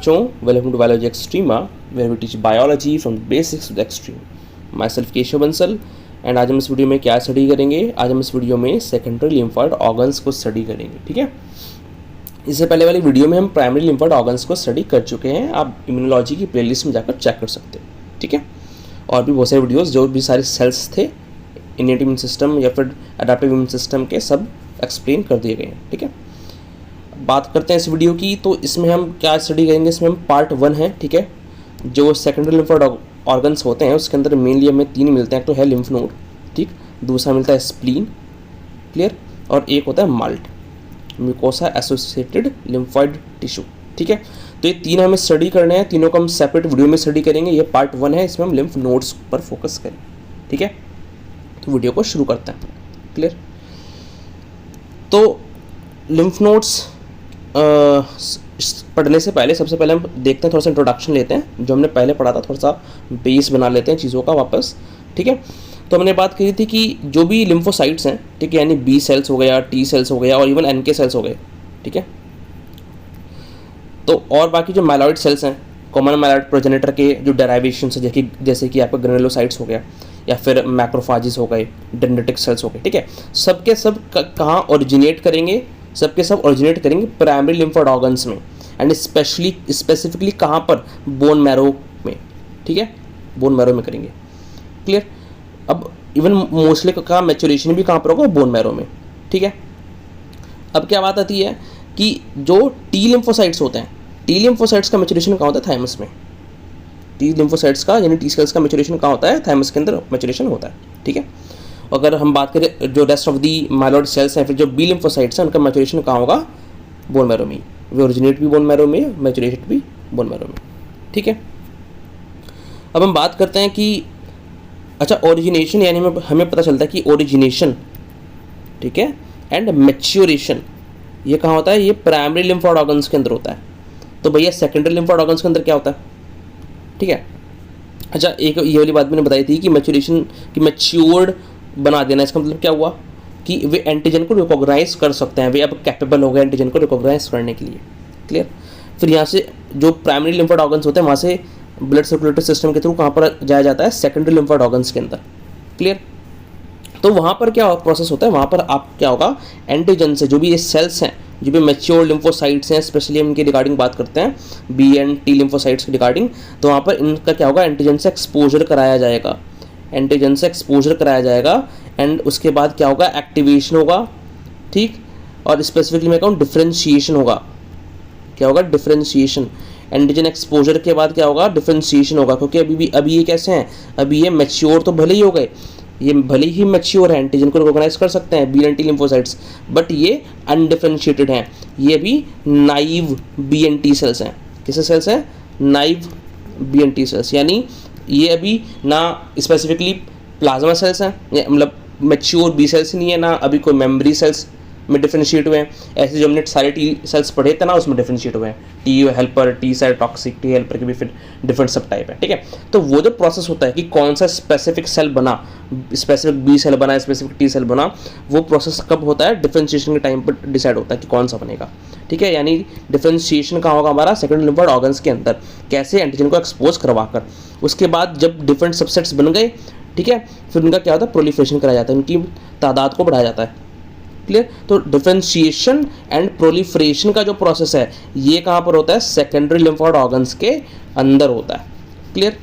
बच्चों, welcome to biology Extrema where we teach biology from basics to the extreme. My self Keshav Bansal and आज हम इस video में क्या स्टडी करेंगे? आज हम इस वीडियो में सेकेंडरी लिम्फॉइड ऑर्गन्स को स्टडी करेंगे। ठीक है, इससे पहले वाली वीडियो में हम प्राइमरी लिम्फॉइड ऑर्गन्स को स्टडी कर चुके हैं। आप इम्यूनोलॉजी की प्लेलिस्ट में जाकर चेक कर सकते हैं। ठीक है, और भी बहुत सारे वीडियोस जो भी सारे सेल्स थे इनेट इम्यून सिस्टम या फिर अडेप्टिव इम्यून सिस्टम के, सब एक्सप्लेन कर दिए गए हैं। ठीक है, बात करते हैं इस वीडियो की। तो इसमें हम क्या स्टडी करेंगे? इसमें हम पार्ट 1 है। ठीक है, जो सेकेंडरी लिम्फॉइड ऑर्गन्स होते हैं उसके अंदर मेनली हमें 3 मिलते हैं। तो है लिम्फ नोड, ठीक, दूसरा मिलता है स्प्लीन, क्लियर, और एक होता है malt, mucosa associated lymphoid tissue. ठीक है, तो ये 3 हमें स्टडी करने हैं। तीनों को हम सेपरेट वीडियो में स्टडी करेंगे। ये पार्ट 1 है, इसमें हम लिम्फ नोड्स पर फोकस करें। ठीक है, तो वीडियो को शुरू करते हैं। क्लियर, तो लिम्फ नोड्स पढ़ने से पहले सबसे पहले हम देखते हैं, थोड़ा सा इंट्रोडक्शन लेते हैं। जो हमने पहले पढ़ा था थोड़ा सा बेस बना लेते हैं चीज़ों का वापस। ठीक है, तो हमने बात करी थी कि जो भी लिम्फोसाइट्स हैं, ठीक है, यानी बी सेल्स हो गया, टी सेल्स हो गया और इवन एनके सेल्स हो गए। ठीक है, तो और बाकी जो माइलॉइड सेल्स हैं, कॉमन माइलॉइड प्रोजेनेटर के जो डेराइवेशन है, जैसे कि आपका ग्रेनुलोसाइट्स हो गया या फिर मैक्रोफाजिस हो गए, डेंड्रिटिक सेल्स हो गए। ठीक है, सबके सब कहाँ ओरिजिनेट करेंगे? सबके सब ओरिजिनेट करेंगे प्राइमरी लिम्फॉइड ऑर्गन्स में, एंड स्पेसिफिकली कहाँ पर? बोन मैरो में। ठीक है, बोन मैरो में करेंगे। क्लियर, अब इवन मोस्टली का मैच्योरेशन भी कहाँ पर होगा? बोन मैरो में। ठीक है, अब क्या बात आती है कि जो टी लिम्फोसाइट्स होते हैं, टी लिम्फोसाइट्स का मैच्योरेशन कहाँ होता है? थाइमस में। टी लिम्फोसाइट्स का यानी टी सेल्स का मैच्योरेशन कहाँ होता है? थाइमस के अंदर मैच्योरेशन होता है। ठीक है, अगर हम बात करें जो rest of the myeloid cells हैं, फिर जो बी लिम्फोसाइट्स हैं, उनका मैच्योरेशन कहाँ होगा? बोन मैरो में। वे ओरिजिनेट भी बोन मैरो में, मैच्योरेट भी बोन मैरो में। ठीक है, अब हम बात करते हैं कि अच्छा, ओरिजिनेशन यानी हमें पता चलता है कि ओरिजिनेशन, ठीक है, एंड मैच्योरेशन ये कहाँ होता है? ये प्राइमरी लिम्फॉइड ऑर्गन्स के अंदर होता है। तो भैया सेकेंडरी लिम्फॉइड ऑर्गन्स के अंदर क्या होता है? ठीक है, अच्छा, एक ये वाली बात मैंने बताई थी कि मैच्योरेशन की मैच्योर्ड बना देना, इसका मतलब क्या हुआ कि वे एंटीजन को रिकॉग्नाइज कर सकते हैं, वे अब कैपेबल हो गए एंटीजन को रिकॉग्नाइज करने के लिए। क्लियर, फिर यहाँ से जो प्राइमरी लिम्फॉइड ऑर्गन्स होते हैं वहाँ से ब्लड सर्कुलेटरी सिस्टम के थ्रू कहाँ पर जाया जाता है? सेकेंडरी लिम्फॉइड ऑर्गन्स के अंदर। क्लियर, तो वहाँ पर क्या प्रोसेस होता है? वहाँ पर आप क्या होगा, एंटीजन से जो भी ये सेल्स हैं, जो भी मैच्योर लिम्फोसाइट्स हैं, स्पेशली हम इनके रिगार्डिंग बात करते हैं, बी एंड टी लिम्फोसाइट्स के रिगार्डिंग, तो वहाँ पर इनका क्या होगा? एंटीजन से एक्सपोजर कराया जाएगा, एंटीजन से एक्सपोजर कराया जाएगा, एंड उसके बाद क्या होगा? एक्टिवेशन होगा। ठीक, और स्पेसिफिकली मैं कहूँ डिफ्रेंशिएशन होगा। क्या होगा? डिफ्रेंशिएशन। एंटीजन एक्सपोजर के बाद क्या होगा? डिफ्रेंशिएशन होगा, क्योंकि अभी ये कैसे हैं? अभी ये मैच्योर तो भले ही हो गए, ये भले ही मैच्योर है, एंटीजन को रिकॉग्नाइज कर सकते हैं B and T lymphocytes, but ये अनडिफरेंशिएटेड हैं। ये भी naive B and T cells हैं। किसे सेल्स हैं? Naive B and T cells, यानी ये अभी ना स्पेसिफिकली प्लाज्मा सेल्स हैं, मतलब मैच्योर बी सेल्स नहीं है, ना अभी कोई मेमोरी सेल्स में डिफरेंशिएट हुए हैं। ऐसे जो हमने सारे टी सेल्स पढ़े थे ना, उसमें डिफरेंशिएट हुए हैं। T helper, T cell toxic, T helper के भी फिर डिफरेंट सब टाइप है। ठीक है, तो वो जो प्रोसेस होता है कि कौन सा स्पेसिफिक सेल बना, स्पेसिफिक बी सेल बना, स्पेसिफिक टी सेल बना, वो प्रोसेस कब होता है? डिफरेंशिएशन के टाइम पर डिसाइड होता है कि कौन सा बनेगा। ठीक है, यानी डिफरेंशिएशन कहाँ होगा? हमारा सेकेंडरी लिम्फॉइड ऑर्गन्स के अंदर, कैसे? एंटीजन को एक्सपोज करवाकर। उसके बाद जब डिफरेंट सबसेट्स बन गए, ठीक है, फिर उनका क्या होता है? प्रोलिफरेशन कराया जाता है, उनकी तादाद को बढ़ाया जाता है। क्लियर, तो डिफरेंशिएशन एंड प्रोलिफरेशन का जो प्रोसेस है ये कहाँ पर होता है? सेकेंडरी लिम्फॉइड ऑर्गन्स के अंदर होता है। क्लियर,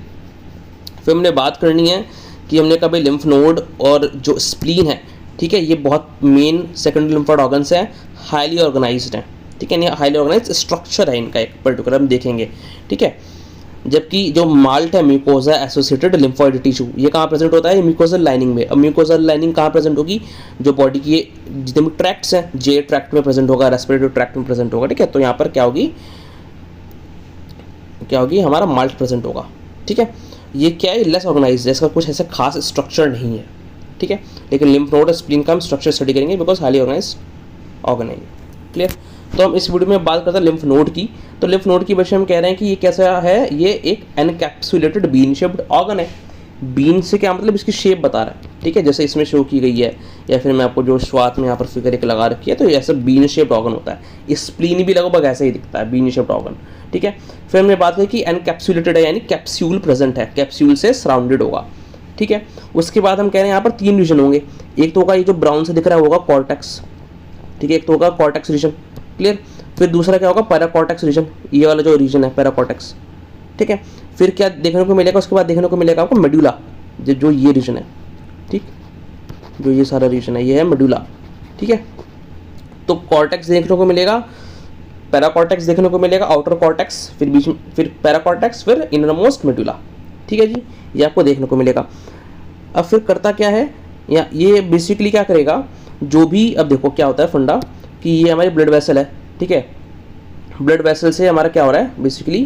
फिर हमने बात करनी है कि हमने कहा भाई लिम्फ नोड और जो स्प्लीन है, ठीक है, ये बहुत मेन सेकेंडरी लिम्फॉइड ऑर्गन्स हैं, हाईली ऑर्गेनाइज्ड हैं। ठीक है, हाईली ऑर्गेनाइज्ड स्ट्रक्चर है इनका एक पर्टिकुलर, हम देखेंगे। ठीक है, जबकि जो माल्ट है, म्यूकोसा एसोसिएटेड लिम्फॉइड टिश्यू, ये कहाँ प्रेजेंट होता है? म्यूकोजल लाइनिंग में। अब म्यूकोजल लाइनिंग कहाँ प्रेजेंट होगी? जो बॉडी की जितने भी ट्रैक्ट्स हैं, जे ट्रैक्ट में प्रेजेंट होगा, रेस्पिरेटरी ट्रैक्ट में प्रेजेंट होगा। ठीक है, तो यहाँ पर क्या होगी? हमारा माल्ट प्रेजेंट होगा। ठीक है, ये क्या है? लेस ऑर्गेनाइज है, इसका कुछ ऐसा खास स्ट्रक्चर नहीं है। ठीक है, लेकिन लिम्फ नोड और स्प्लीन का हम स्ट्रक्चर स्टडी करेंगे बिकॉज हाईली ऑर्गेनाइज। क्लियर, तो हम इस वीडियो में बात करते हैं लिम्फ नोड की। तो लिम्फ नोड की वजह हम कह रहे हैं कि ये कैसा है? ये एक एनकैप्सुलेटेड बीन शेप्ड ऑर्गन है। बीन से क्या मतलब? इसकी शेप बता रहा है। ठीक है, जैसे इसमें शो की गई है, या फिर मैं आपको जो शुरुआत में यहाँ पर फिगर एक लगा रखी है, तो ऐसा बीन शेप्ड ऑर्गन होता है। स्प्लीन भी लगभग ऐसा ही दिखता है, बीन शेप्ड ऑर्गन। ठीक है, फिर हमने बात की कि एनकैप्सुलेटेड है, यानी कैप्सूल प्रेजेंट है, कैप्सूल से सराउंडेड होगा। ठीक है, उसके बाद हम कह रहे हैं यहाँ पर 3 रीजन होंगे। एक तो होगा ये जो ब्राउन से दिख रहा होगा कॉर्टेक्स, ठीक है, एक तो होगा कॉर्टेक्स रीजन, क्लियर। फिर दूसरा क्या होगा, पैराकॉर्टेक्स रीजन, ये वाला जो रीजन है पैराकॉर्टेक्स। ठीक है, फिर क्या देखने को मिलेगा, उसके बाद देखने को मिलेगा आपको मेडुला, जो ये रीजन है, ठीक, जो ये सारा रीजन है ये है मेडुला। ठीक है, तो कॉर्टेक्स देखने को मिलेगा, पैराकॉर्टेक्स देखने को मिलेगा, आउटर कॉर्टेक्स, फिर बीच में फिर पैराकॉर्टेक्स, फिर इनरमोस्ट मेडुला। ठीक है जी, ये आपको देखने को मिलेगा। अब फिर करता क्या है, या ये बेसिकली क्या करेगा, जो भी, अब देखो क्या होता है फंडा, कि ये हमारी ब्लड वेसल है। ठीक है, ब्लड वेसल से हमारा क्या हो रहा है बेसिकली,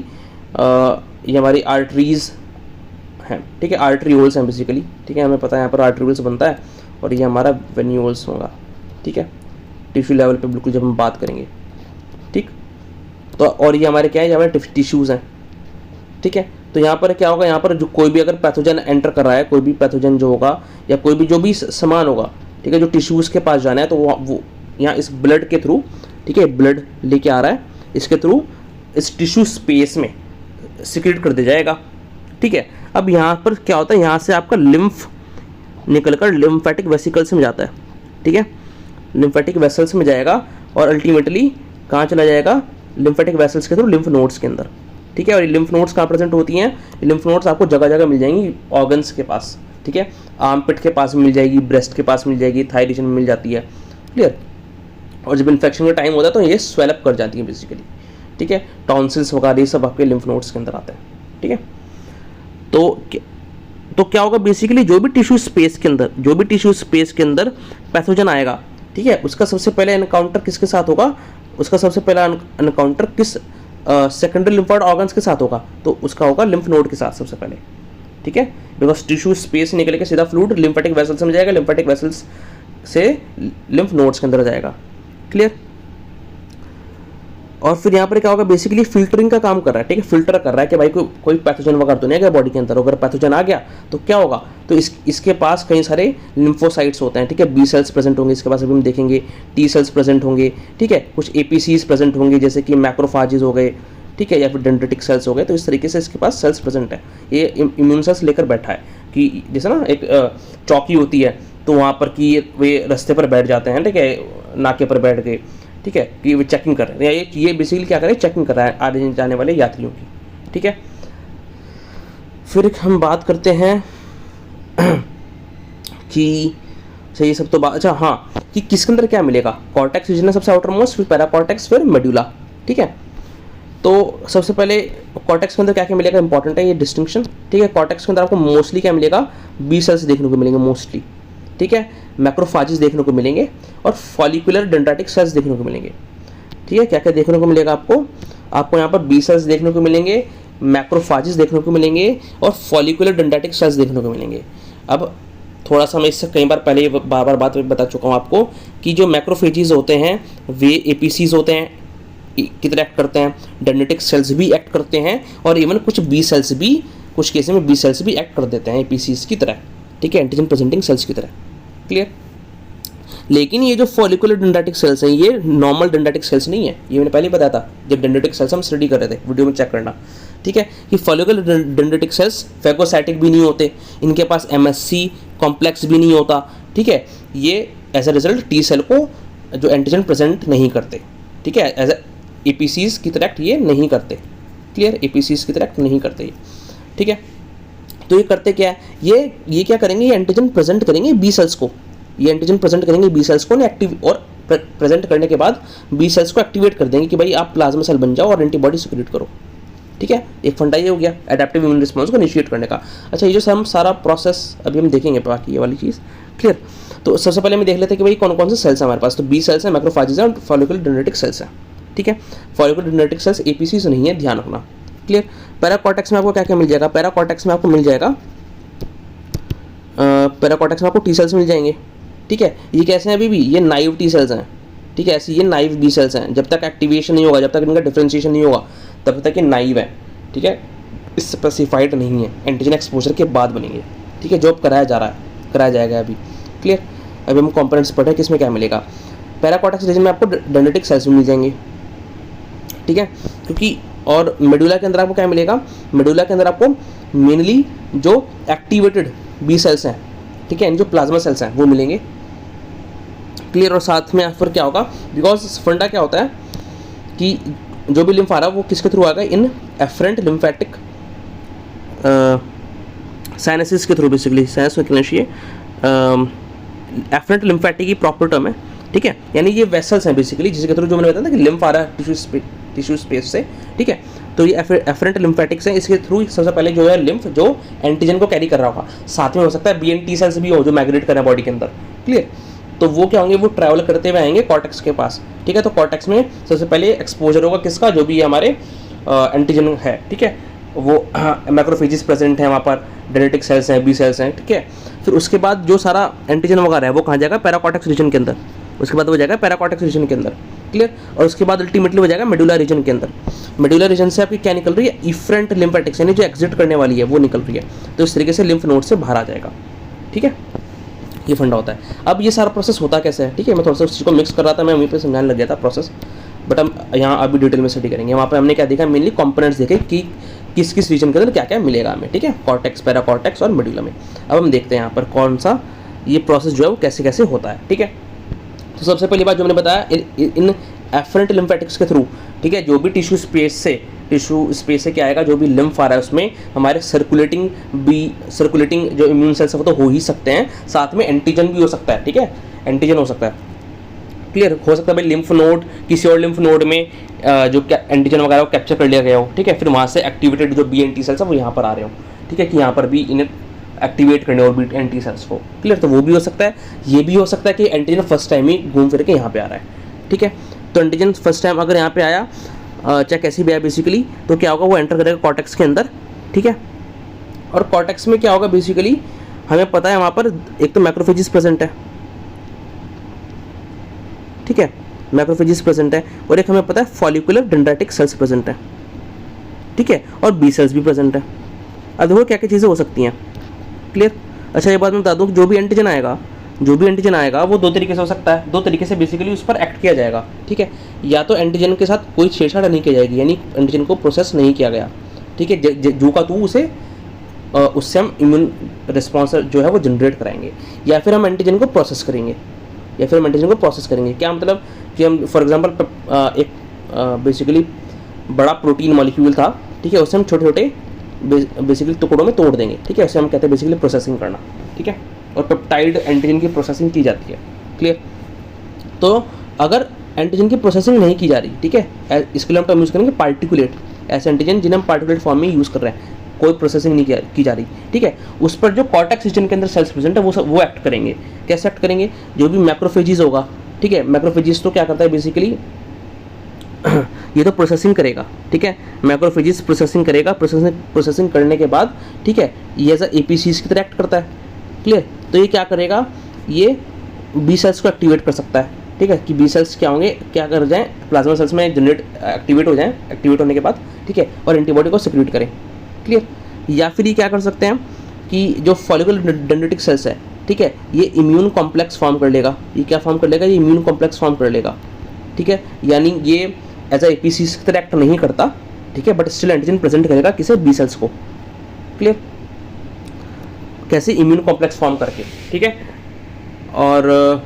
ये हमारी आर्टरीज हैं। ठीक है, आर्टरीओल्स हैं बेसिकली। ठीक है, हमें पता है यहाँ पर आर्टरीओल्स बनता है, और ये हमारा वेन्यूल्स होगा। ठीक है, टिश्यू लेवल पे बिल्कुल जब हम बात करेंगे। ठीक, तो और ये हमारे क्या है, ये हमारे टिश्यूज़ हैं। ठीक है, तो यहाँ पर क्या होगा, यहाँ पर जो कोई भी अगर पैथोजन एंटर कर रहा है, कोई भी पैथोजन जो होगा, या कोई भी जो भी सामान होगा, ठीक है, जो टिश्यूज़ के पास जाना है, तो वो यहाँ इस ब्लड के थ्रू, ठीक है, ब्लड लेके आ रहा है, इसके थ्रू इस टिश्यू स्पेस में सिक्रेट कर दिया जाएगा। ठीक है, अब यहाँ पर क्या होता है, यहाँ से आपका लिम्फ निकलकर लिम्फेटिक वेसिकल्स में जाता है। ठीक है, लिम्फेटिक वेसल्स में जाएगा, और अल्टीमेटली कहाँ चला जाएगा, लिम्फेटिक वेसल्स के थ्रू लिम्फ नोड्स के अंदर। ठीक है, और ये लिम्फ नोड्स कहाँ प्रेजेंट होती हैं, लिम्फ नोड्स आपको जगह जगह मिल जाएंगी ऑर्गन्स के पास। ठीक है, आर्म पिट के पास मिल जाएगी, ब्रेस्ट के पास मिल जाएगी, थाई रीजन में मिल जाती है, क्लियर। और जब इन्फेक्शन का टाइम होता है तो ये स्वेलअप कर जाती है बेसिकली। ठीक है, टॉन्सिल्स वगैरह ये सब आपके लिम्फ नोड्स के अंदर आते हैं। ठीक है, तो क्या होगा बेसिकली, जो भी टिश्यू स्पेस के अंदर पैथोजन आएगा, ठीक है, उसका सबसे पहले एनकाउंटर किसके साथ होगा, उसका सबसे पहला एनकाउंटर किस सेकेंडरी लिम्फोइड ऑर्गन्स के साथ होगा, तो उसका होगा लिम्फ नोड के साथ सबसे पहले। ठीक है, बिकॉज टिश्यू स्पेस से निकल के सीधा फ्लूइड लिम्फेटिक वेसल्स में जाएगा, लिम्फेटिक वेसल्स से लिम्फ नोड्स के अंदर जाएगा, क्लियर। और फिर यहाँ पर क्या होगा, बेसिकली फिल्टरिंग का काम कर रहा है। ठीक है, फिल्टर कर रहा है कि भाई कोई पैथोजन वगैरह तो नहीं आ गया बॉडी के अंदर। अगर पैथोजन आ गया तो क्या होगा, तो इसके पास कई सारे लिम्फोसाइट्स होते हैं। ठीक है, बी सेल्स प्रेजेंट होंगे इसके पास, अभी हम देखेंगे, टी सेल्स प्रेजेंट होंगे। ठीक है, कुछ एपीसीज प्रेजेंट होंगे, जैसे कि मैक्रोफाजेज हो गए, ठीक है, या फिर डेंड्रिटिक सेल्स हो गए। तो इस तरीके से इसके पास सेल्स प्रेजेंट है। ये इम्यून सेल्स लेकर बैठा है, कि जैसे ना एक चौकी होती है, तो वहाँ पर कि वे रास्ते पर बैठ जाते हैं, ठीक है, नाके पर बैठ गए, ठीक है, कि वे चेकिंग कर रहे हैं। ये बेसिकली क्या कर रहे हैं, चेकिंग कर रहा है आने जाने वाले यात्रियों की। ठीक है, फिर हम बात करते हैं कि अच्छा ये सब तो बात, अच्छा हाँ, कि किसके अंदर क्या मिलेगा, कॉर्टेक्स रीजन है सबसे आउटर मोस्ट, फिर पैराकॉर्टेक्स, फिर मेडुला। ठीक है, तो सबसे पहले कॉर्टेक्स के अंदर क्या क्या मिलेगा, इंपॉर्टेंट है ये डिस्टिंक्शन। ठीक है, कॉर्टेक्स के अंदर आपको मोस्टली क्या मिलेगा, बी सेल्स देखने को मिलेंगे मोस्टली। ठीक है, मैक्रोफाजेस देखने को मिलेंगे, और फॉलिकुलर डेंड्राइटिक सेल्स देखने को मिलेंगे। ठीक है, क्या क्या देखने को मिलेगा आपको यहाँ पर बी सेल्स देखने को मिलेंगे, मैक्रोफाजेस देखने को मिलेंगे, और फॉलिकुलर डेंड्राइटिक सेल्स देखने को मिलेंगे। अब थोड़ा सा मैं इससे कई बार पहले बार बार बात बता चुका हूँ आपको, कि जो मैक्रोफेजेस होते हैं वे एपीसीज होते हैं, की तरह एक्ट करते हैं, डेंड्राइटिक सेल्स भी एक्ट करते हैं, और इवन कुछ बी सेल्स भी, कुछ केस में बी सेल्स भी एक्ट कर देते हैं एपीसीज की तरह। ठीक है, एंटीजन प्रेजेंटिंग सेल्स की तरह, क्लियर। लेकिन ये जो फॉलिकुलर डेंड्राइटिक सेल्स हैं, ये नॉर्मल डेंड्राइटिक सेल्स नहीं है। ये मैंने पहले ही बताया था जब डेंड्राइटिक सेल्स हम स्टडी कर रहे थे, वीडियो में चेक करना। ठीक है, कि फॉलिकुलर डेंड्राइटिक सेल्स फैगोसाइटिक भी नहीं होते, इनके पास एमएससी कॉम्प्लेक्स भी नहीं होता। ठीक है, ये as a result T cell को जो एंटीजन प्रेजेंट नहीं करते। ठीक है, एज एपीसीज की तरह ये नहीं करते, क्लियर, एपीसीज की तरह नहीं करते ये। ठीक है, तो ये करते क्या है, ये क्या करेंगे, ये एंटीजन प्रेजेंट करेंगे बी सेल्स को, ये एंटीजन प्रेजेंट करेंगे बी सेल्स को एक्टिव, और प्रेजेंट करने के बाद बी सेल्स को एक्टिवेट कर देंगे कि भाई आप प्लाज्मा सेल बन जाओ और एंटीबॉडी सिक्रेट करो। ठीक है, एक फंडा ये हो गया एडेप्टिव इम्यून रिस्पॉन्स को इनिशिएट करने का। अच्छा, ये जो हम सारा प्रोसेस अभी हम देखेंगे बाकी ये वाली चीज़, क्लियर। तो सबसे पहले हम देख लेते हैं कि भाई कौन कौन से सेल्स हैं हमारे पास। तो बी सेल्स हैं, मैक्रोफाजेस हैं, और फॉलिकुलर डेंड्राइटिक सेल्स हैं। ठीक है, फॉलिकुलर डेंड्राइटिक सेल्स एपीसीज नहीं है, ध्यान रखना, क्लियर। पैराकॉर्टेक्स में आपको क्या क्या मिल जाएगा, पैराकॉर्टेक्स में आपको मिल जाएगा, पैराकॉर्टेक्स में आपको टी सेल्स मिल जाएंगे। ठीक है, ये कैसे हैं अभी भी, ये नाइव टी सेल्स हैं। ठीक है, ऐसे ये नाइव बी सेल्स हैं, जब तक एक्टिवेशन नहीं होगा, जब तक इनका डिफरेंशिएशन नहीं होगा, तब तक ये नाइव है। ठीक है, स्पेसिफाइड नहीं है, एंटीजन एक्सपोजर के बाद बनेंगे। ठीक है, जो अब कराया जा रहा है, कराया जाएगा अभी। क्लियर। अभी हम कंपोनेंट्स पढ़ रहे हैं, किसमें क्या मिलेगा। पैराकॉर्टेक्स रीजन में आपको डेंड्रिटिक सेल्स मिल जाएंगे, ठीक है, क्योंकि और मेडुला के अंदर आपको क्या मिलेगा, मेडुला के अंदर आपको मेनली जो एक्टिवेटेड बी सेल्स हैं, ठीक है, जो प्लाज्मा सेल्स हैं वो मिलेंगे। क्लियर। और साथ में फिर क्या होगा, बिकॉज फंडा क्या होता है कि जो भी लिम्फ आ रहा है वो किसके थ्रू आएगा, इन एफरेंट लिम्फेटिक साइनसिस के थ्रू, बेसिकली साइनस में कहना चाहिए, एफरेंट लिम्फेटिक की प्रॉपर टर्म है, ठीक है, यानी ये वेसल्स हैं बेसिकली जिसके थ्रू जो मैंने बताया था कि लिम्फ आ रहा है टिश्यू स्पेस से, ठीक है, तो ये एफरेंट लिम्फेटिक्स हैं, इसके थ्रू सबसे पहले जो है लिम्फ जो एंटीजन को कैरी कर रहा होगा, साथ में हो सकता है BNT सेल्स भी हो जो माइग्रेट कर रहे हैं बॉडी के अंदर। क्लियर। तो वो क्या होंगे, वो ट्रैवल करते हुए आएंगे कॉर्टेक्स के पास, ठीक है, तो कॉर्टेक्स में सबसे पहले एक्सपोजर होगा किसका, जो भी हमारे एंटीजन है, ठीक है, वो मैक्रोफेजेस प्रेजेंट हैं वहाँ पर, डेंड्रिटिक सेल्स हैं, बी सेल्स हैं, ठीक है, फिर उसके बाद जो सारा एंटीजन वगैरह है वो कहाँ जाएगा, पैराकॉर्टेक्स रीजन के अंदर, उसके बाद वो जाएगा पैराकॉर्टेक्स रीजन के अंदर। क्लियर। और उसके बाद अल्टीमेटली हो जाएगा मेडुला रीजन के अंदर। मेडुला रीजन से आपकी क्या निकल रही है, इफरेंट लिम्फेटिक्स, यानी जो एग्जिट करने वाली है वो निकल रही है, तो इस तरीके से लिम्फ नोड से बाहर आ जाएगा, ठीक है, ये फंडा होता है। अब ये सारा प्रोसेस होता कैसे है, ठीक है, मैं थोड़ा सा उस चीज़ को मिक्स कर रहा था, मैं वहीं पे समझाने लग गया था प्रोसेस, बट हम यहाँ अभी डिटेल में स्टडी करेंगे। वहाँ पर हमने क्या देखा, मेनली कंपोनेंट्स देखे कि किस किस रीजन के अंदर क्या क्या मिलेगा हमें, ठीक है, कॉर्टेक्स, पैराकॉर्टेक्स और मेडुला में। अब हम देखते हैं यहाँ पर कौन सा ये प्रोसेस जो है वो कैसे कैसे होता है, ठीक है। तो सबसे पहली बात जो मैंने बताया, इन एफरेंट लिम्फेटिक्स के थ्रू, ठीक है, जो भी टिश्यू स्पेस से क्या आएगा, जो भी लिम्फ आ रहा है उसमें हमारे सर्कुलेटिंग जो इम्यून सेल्स वो तो हो ही सकते हैं, साथ में एंटीजन भी हो सकता है, ठीक है, एंटीजन हो सकता है। क्लियर। हो सकता है भाई लिम्फ नोड, किसी और लिम्फ नोड में जो एंटीजन वगैरह वो कैप्चर कर लिया गया हो, ठीक है, फिर वहाँ से एक्टिवेटेड जो BNT सेल्स है वो यहाँ पर आ रहे हो, ठीक है, कि यहाँ पर भी इन्हें एक्टिवेट करने और BNT सेल्स को। क्लियर। तो वो भी हो सकता है, ये भी हो सकता है कि एंटीजन फर्स्ट टाइम ही घूम फिर के यहाँ पे आ रहा है, ठीक है। तो एंटीजन फर्स्ट टाइम अगर यहाँ पे आया, चाहे कैसी भी आया बेसिकली, तो क्या होगा, वो एंटर करेगा कॉर्टेक्स के अंदर, ठीक है, और कॉर्टेक्स में क्या होगा बेसिकली हमें पता है वहाँ पर एक तो मैक्रोफेजेस प्रेजेंट है, ठीक है, मैक्रोफेजेस प्रेजेंट है, और एक हमें पता है फॉलिकुलर डेंड्राइटिक सेल्स प्रेजेंट है, ठीक है, और बी सेल्स भी प्रेजेंट है। अब देखो क्या क्या चीज़ें हो सकती हैं। क्लियर। अच्छा ये बात मैं बता दूँ कि जो भी एंटीजन आएगा वो दो तरीके से हो सकता है, दो तरीके से बेसिकली उस पर एक्ट किया जाएगा, ठीक है, या तो एंटीजन के साथ कोई छेड़छाड़ नहीं की जाएगी, यानी एंटीजन को प्रोसेस नहीं किया गया, ठीक है, जो का तू उसे उससे हम इम्यून रिस्पॉन्स जो है वो जनरेट कराएंगे, या फिर हम एंटीजन को प्रोसेस करेंगे, क्या मतलब कि हम फॉर एग्जांपल एक बेसिकली बड़ा प्रोटीन मॉलिक्यूल था, ठीक है, उसे हम छोटे छोटे बेसिकली टुकड़ों में तोड़ देंगे, ठीक है, उसे हम कहते हैं बेसिकली प्रोसेसिंग करना, ठीक है, और पेप्टाइड एंटीजन की प्रोसेसिंग की जाती है। क्लियर। तो अगर एंटीजन की प्रोसेसिंग नहीं की जा रही, ठीक है, इसके लिए हम टर्म यूज़ करेंगे पार्टिकुलेट, ऐसे एंटीजन जिन्हें हम पार्टिकुलेट फॉर्म में यूज़ कर रहे हैं, कोई प्रोसेसिंग नहीं की जा रही, ठीक है, उस पर जो कॉर्टेक्स रीजन के अंदर सेल्स प्रेजेंट है वो एक्ट करेंगे। कैसे एक्ट करेंगे, जो भी मैक्रोफेजेस होगा, ठीक है, मैक्रोफेजेस तो क्या करता है बेसिकली ये तो प्रोसेसिंग करेगा, ठीक है, मैक्रोफेजेस प्रोसेसिंग करेगा, प्रोसेसिंग करने के बाद, ठीक है, ये एज APCs की तरह एक्ट करता है। क्लियर। तो ये क्या करेगा, ये बी सेल्स को एक्टिवेट कर सकता है, ठीक है, कि बी सेल्स क्या होंगे, क्या कर जाएं, प्लाज्मा सेल्स में एक्टिवेट हो जाएं, एक्टिवेट होने के बाद, ठीक है, और एंटीबॉडी को सिक्रीट करें। क्लियर। या फिर ये क्या कर सकते हैं कि जो फॉलिकुलर डेंड्रिटिक सेल्स है, ठीक है, ये इम्यून कॉम्प्लेक्स फॉर्म कर लेगा, ये क्या फॉर्म कर लेगा, ये इम्यून कॉम्प्लेक्स फॉर्म कर लेगा, ठीक है, यानी ये एज APCs की तरह एक्ट नहीं करता, ठीक है, बट स्टिल एंटीजन प्रेजेंट करेगा किसे, बी सेल्स को। क्लियर। कैसे, इम्यून कॉम्प्लेक्स फॉर्म करके, ठीक है, और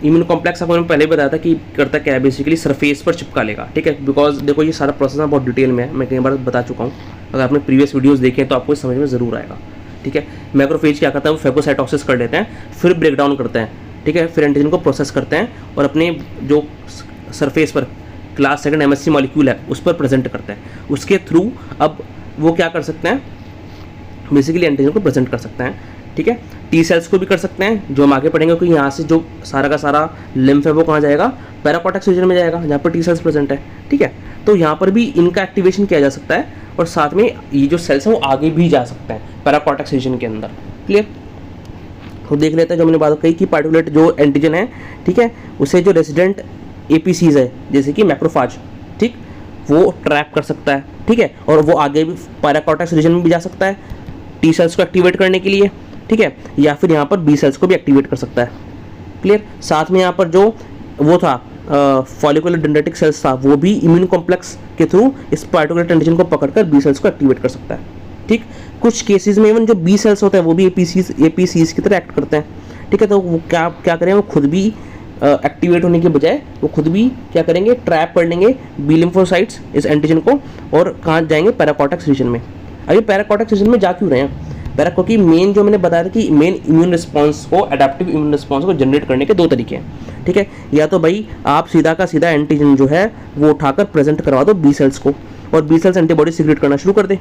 इम्यून कॉम्प्लेक्स आपको मैंने पहले बताया था कि करता क्या है, बेसिकली सरफेस पर चिपका लेगा, ठीक है, बिकॉज देखो ये सारा प्रोसेस ना बहुत डिटेल में है, मैं कई बार बता चुका हूँ, अगर आपने प्रीवियस वीडियोस देखे तो आपको समझ में ज़रूर आएगा, ठीक है। मैक्रोफेज क्या करता है, वो फेगोसाइटोसिस कर लेते हैं, फिर ब्रेक डाउन करते हैं, ठीक है, फिर एंटीजन को प्रोसेस करते हैं और अपने जो सरफेस पर क्लास सेकंड MSC मॉलिक्यूल है उस पर प्रेजेंट करते हैं, उसके थ्रू अब वो क्या कर सकते हैं, बेसिकली एंटीजन को प्रेजेंट कर सकते हैं, ठीक है, टी सेल्स को भी कर सकते हैं, जो हम आगे पढ़ेंगे, क्योंकि यहाँ से जो सारा का सारा लिम्फ है वो कहाँ जाएगा, पैराकॉर्टेक्स रीजन में जाएगा, जहाँ पर टी सेल्स प्रेजेंट है, ठीक है, तो यहाँ पर भी इनका एक्टिवेशन किया जा सकता है, और साथ में ये जो सेल्स हैं वो आगे भी जा सकते हैं पैराकॉर्टेक्स रीजन के अंदर। क्लियर। तो देख लेते हैं जो मैंने बात कही कि पार्टिकुलेट जो एंटीजन है, ठीक है, उसे जो रेसिडेंट APCs है जैसे कि मैक्रोफाज, ठीक, वो ट्रैप कर सकता है, ठीक है, और वो आगे भी पैराकॉर्टेक्स रीजन में भी जा सकता है टी सेल्स को एक्टिवेट करने के लिए, ठीक है, या फिर यहाँ पर बी सेल्स को भी एक्टिवेट कर सकता है। क्लियर। साथ में यहाँ पर जो वो था फॉलिकुलर डेंड्रिटिक सेल्स था, वो भी इम्यून कॉम्प्लेक्स के थ्रू इस पार्टिकुलर एंटीजन को पकड़कर बी सेल्स को एक्टिवेट कर सकता है। ठीक, कुछ केसेस में इवन जो बी सेल्स होते हैं वो भी एपीसीज की तरह एक्ट करते हैं। ठीक है, तो वो क्या करें, वो खुद भी एक्टिवेट होने के बजाय वो खुद भी क्या करेंगे, ट्रैप कर लेंगे बी लिम्फोसाइट्स इस एंटीजन को, और कहाँ जाएंगे, पैराकॉर्टेक्स रीजन में। अभी पैराकॉर्टेक्स रीजन में जा क्यों रहे हैं, क्योंकि मेन जो मैंने बताया था कि मेन इम्यून रिस्पॉन्स को, एडेप्टिव इम्यून रिस्पॉन्स को जनरेट करने के दो तरीके हैं। ठीक है, या तो भाई आप सीधा का सीधा एंटीजन जो है वो उठाकर प्रेजेंट करवा दो बी सेल्स को, और बी सेल्स एंटीबॉडी सीक्रेट करना शुरू कर दे,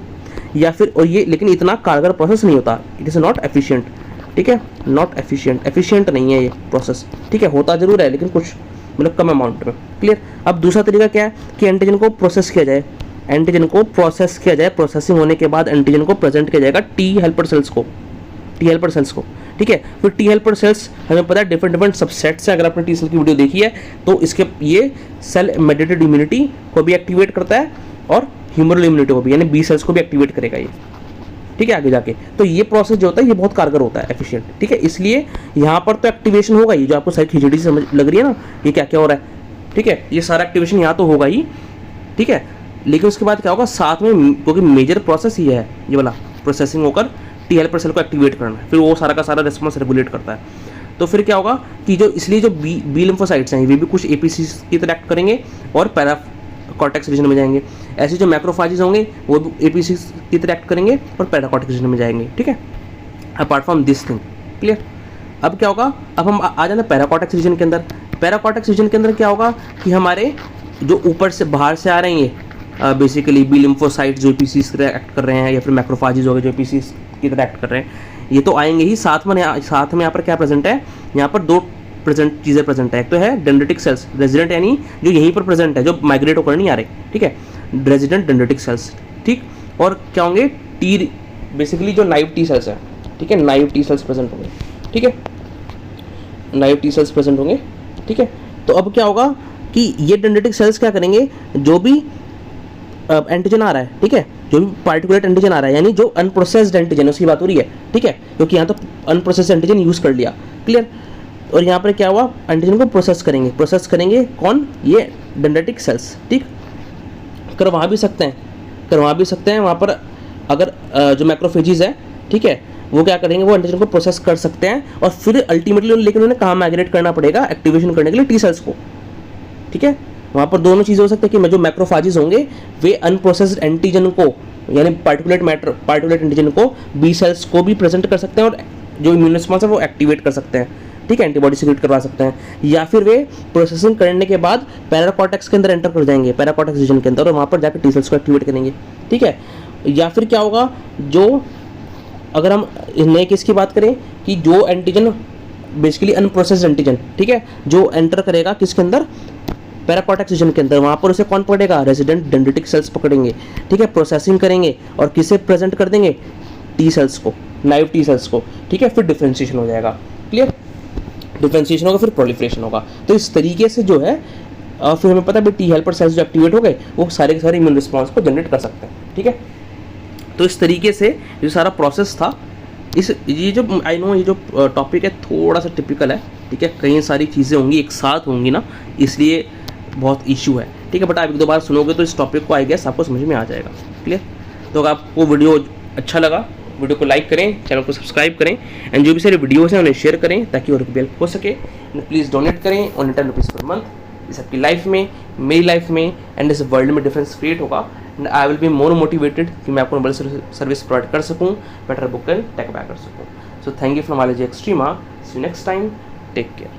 या फिर, और ये लेकिन इतना कारगर प्रोसेस नहीं होता, इट इज़ नॉट एफिशिएंट। ठीक है, नॉट एफिशिएंट नहीं है ये प्रोसेस। ठीक है, होता जरूर है लेकिन कुछ मतलब कम अमाउंट में। क्लियर। अब दूसरा तरीका क्या है कि एंटीजन को प्रोसेस किया जाए, प्रोसेसिंग होने के बाद एंटीजन को प्रेजेंट किया जाएगा टी हेल्पर सेल्स को। ठीक है, फिर टी हेल्पर सेल्स हमें पता है डिफरेंट सबसेट्स हैं। अगर आपने टी सेल की वीडियो देखी है तो इसके ये सेल मेडिएटेड इम्यूनिटी को भी एक्टिवेट करता है और ह्यूमरल इम्यूनिटी को भी, यानी बी सेल्स को भी एक्टिवेट करेगा ये। ठीक है, आगे जाके तो ये प्रोसेस जो होता है ये बहुत कारगर होता है, एफिशिएंट। ठीक है, इसलिए यहाँ पर तो एक्टिवेशन होगा ही, जो आपको सारी खिचड़ी समझ लग रही है ना, ये क्या क्या हो रहा है। ठीक है, ये सारा एक्टिवेशन यहाँ तो होगा ही। ठीक है, लेकिन उसके बाद क्या होगा साथ में, क्योंकि मेजर प्रोसेस ये है, ये वाला प्रोसेसिंग होकर टी हेल्पर सेल को एक्टिवेट करना है, फिर वो सारा का सारा रिस्पॉन्स रेगुलेट करता है। तो फिर क्या होगा कि जो इसलिए जो बी लिम्फोसाइट्स हैं वे भी कुछ एपीसी की तरह एक्ट करेंगे और पैराकॉर्टेक्स रीजन में जाएंगे। ऐसे जो मैक्रोफाजेस होंगे वो भी एपीसी की तरह एक्ट करेंगे और पैराकॉर्टेक्स रीजन में जाएंगे। ठीक है, apart from this thing. Clear. अब क्या होगा, अब हम आ जाते हैं पैराकॉर्टेक्स रीजन के अंदर। पैराकॉर्टेक्स रीजन के अंदर क्या होगा कि हमारे जो ऊपर से बाहर से आ रहे हैं बेसिकली बी लिम्फोसाइट्स जो एपीसी की तरह एक्ट कर रहे हैं, या फिर मैक्रोफाजेस हो गए जो एपीसी की तरह एक्ट कर रहे हैं, ये तो आएंगे ही। साथ में यहाँ पर क्या प्रेजेंट है, यहाँ पर दो चीज़ें प्रेजेंट है। एक तो है डेंड्रिटिक सेल्स रेजिडेंट, यानी जो यहीं पर प्रेजेंट है, जो माइग्रेट होकर नहीं आ रहे। ठीक है, रेजिडेंट डेंड्रिटिक सेल्स। ठीक, और क्या होंगे, टी बेसिकली जो नाइव टी सेल्स है। ठीक है, नाइव टी सेल्स प्रेजेंट होंगे। ठीक है, नाइव टी सेल्स प्रेजेंट होंगे। ठीक है, तो अब क्या होगा कि ये डेंड्रिटिक सेल्स क्या करेंगे, जो भी एंटीजन आ रहा है, ठीक है, जो भी पार्टिकुलर एंटीजन आ रहा है, यानी जो अनप्रोसेस्ड एंटीजन उसकी बात हो रही है। ठीक है, क्योंकि यहाँ तो अनप्रोसेस्ड एंटीजन यूज़ कर लिया। क्लियर। और यहाँ पर क्या हुआ, एंटीजन को प्रोसेस करेंगे कौन, ये डेंड्रिटिक सेल्स। ठीक, करवा भी सकते हैं वहाँ पर, अगर जो मैक्रोफेजेस है, ठीक है, वो क्या करेंगे, वो एंटीजन को प्रोसेस कर सकते हैं, और फिर अल्टीमेटली लेकिन उन्हें कहाँ माइग्रेट करना पड़ेगा एक्टिवेशन करने के लिए, टी सेल्स को। ठीक है, वहाँ पर दोनों चीज़ें हो सकती है कि जो मैक्रोफाजेस होंगे वे अनप्रोसेस्ड एंटीजन को, यानी पार्टिकुलर एंटीजन को बी सेल्स को भी प्रेजेंट कर सकते हैं, और जो इम्यून रिस्पॉन्स है वो एक्टिवेट कर सकते हैं। ठीक है, एंटीबॉडी सीक्रेट करवा सकते हैं, या फिर वे प्रोसेसिंग करने के बाद पैराकॉर्टेक्स के अंदर एंटर कर जाएंगे, पैराकॉर्टेक्स रीजन के अंदर, और वहाँ पर जाकर टी सेल्स को एक्टिवेट करेंगे। ठीक है, या फिर क्या होगा, जो अगर हम नए केस की बात करें कि जो एंटीजन बेसिकली अनप्रोसेस्ड एंटीजन, ठीक है, जो एंटर करेगा किसके अंदर, पैराकॉर्टेक्स रीजन के अंदर, वहाँ पर उसे कौन पकड़ेगा, रेजिडेंट डेंड्रिटिक सेल्स पकड़ेंगे। ठीक है, प्रोसेसिंग करेंगे और किसे प्रेजेंट कर देंगे, टी सेल्स को, नाइव टी सेल्स को। ठीक है, फिर डिफरेंशिएशन हो जाएगा। क्लियर, डिफरेंशिएशन होगा, फिर प्रोलिफरेशन होगा। तो इस तरीके से जो है फिर हमें पता है टी हेल्पर सेल्स जो एक्टिवेट हो गए वो सारे के सारे इम्यून रिस्पॉन्स को जनरेट कर सकते हैं। ठीक है, तो इस तरीके से जो सारा प्रोसेस था, ये जो आई नो ये जो टॉपिक है थोड़ा सा टिपिकल है। ठीक है, कई सारी चीज़ें होंगी एक साथ होंगी ना, इसलिए बहुत इशू है। ठीक है, बट आप एक दो बार सुनोगे तो इस टॉपिक को आई गेस आपको समझ में आ जाएगा। क्लियर। तो अगर आपको वीडियो अच्छा लगा, वीडियो को लाइक करें, चैनल को सब्सक्राइब करें, एंड जो भी सारे वीडियोज़ हैं उन्हें शेयर करें ताकि और हेल्प हो सके। एंड प्लीज़ डोनेट करें ऑन 10 रुपीज़ पर मंथ। इस आपकी लाइफ में, मेरी लाइफ में एंड इस वर्ल्ड में डिफरेंस क्रिएट होगा, and I will be more motivated कि मैं आपको मोबाइल सर्विस प्रोवाइड कर सकूँ, better book and take back कर सकूँ। So thank you from Algy Extrema. See you next time, take care.